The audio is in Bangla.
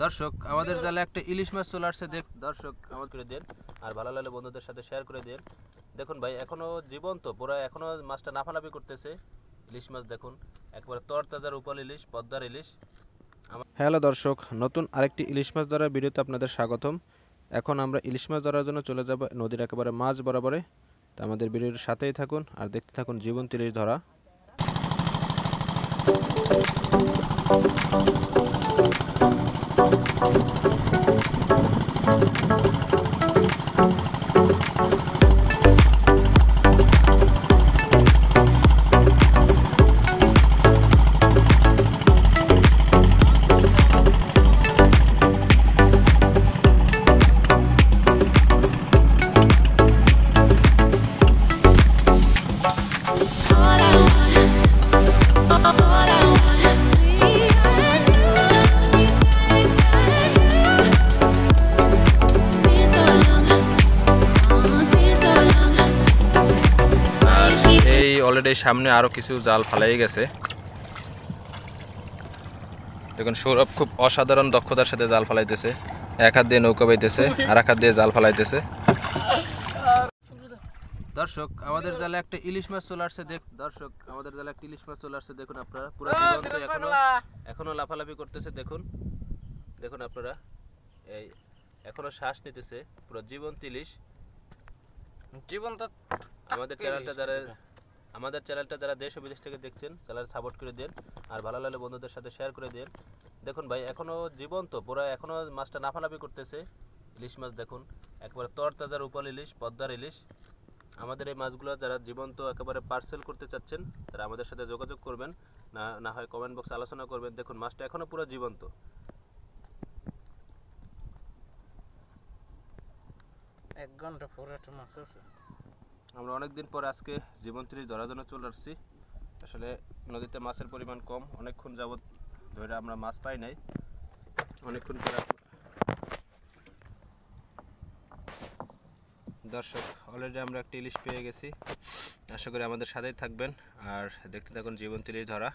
দর্শক আমাদের জালে একটা ইলিশ মাছ চলে আসছে। দর্শক আমাদের করে দেন আর ভালো লাগলে বন্ধুদের সাথে শেয়ার করে দেন। দেখুন ভাই এখনো জীবন্ত, পুরো এখনো মাছটা লাফালাফি করতেছে। ইলিশ মাছ দেখুন, একবারে তরতাজা রূপাল ইলিশ, পদ্মার ইলিশ। হ্যালো দর্শক, নতুন আরেকটি ইলিশ মাছ ধরার ভিডিওতে আপনাদের স্বাগতম। এখন আমরা ইলিশ মাছ ধরার জন্য চলে যাব নদীর একেবারে মাঝ বরাবরে। তো আমাদের ভিডিওর সাথেই থাকুন আর দেখতে থাকুন জীবন্ত ইলিশ ধরা। অলরেডি সামনে আরো কিছু জাল ফালাই গেছে। দেখুন সৌরভ খুব অসাধারণ দক্ষতার সাথে জাল ফালাইতেছে। এক হাত দিয়ে নৌকা বাইতেছে আর এক হাত দিয়ে জাল ফালাইতেছে। দর্শক আমাদের জালে একটা ইলিশ মাছ চলে আসছে। দর্শক আমাদের জালে একটা ইলিশ মাছ চলে আসছে। দেখুন আপনারা পুরো জীবন্ত, এখনো লাফালাফি করতেছে। দেখুন দেখুন আপনারা, এই এখনো শ্বাস নিতেছে। পুরো জীবন্ত ইলিশ। জীবন্ত আমাদের চ্যানেলটা যারা দেশ ও বিদেশ থেকে দেখছেন, চ্যানেল সাপোর্ট করে দেন আর ভালো লাগলে বন্ধুদের সাথে শেয়ার করে দেন। দেখুন ভাই এখনো জীবন্ত, পুরো এখনো মাছটা লাফালাফি করতেছে। ইলিশ মাছ দেখুন, একবারে তরতাজা রূপাল ইলিশ, পদ্মার ইলিশ। আমাদের এই মাছগুলো যারা জীবন্ত একেবারে পার্সেল করতে চাচ্ছেন তারা আমাদের সাথে যোগাযোগ করবেন, না হয় কমেন্ট বক্সে আলোচনা করবেন। দেখুন মাছটা এখনো পুরো জীবন্ত। এক ঘন্টা পরে একটা মাছ আছে। আমরা অনেকদিন পর আজকে জীবন্ত ইলিশ ধরার জন্য চলে আসছি। আসলে নদীতে মাছের পরিমাণ কম, অনেকক্ষণ যাবত ধরে আমরা মাছ পাই নাই। অনেকক্ষণ পরে দর্শক অলরেডি আমরা একটা ইলিশ পেয়ে গেছি। আশা করি আমাদের সাথেই থাকবেন আর দেখতে থাকুন জীবন্ত ইলিশ ধরা।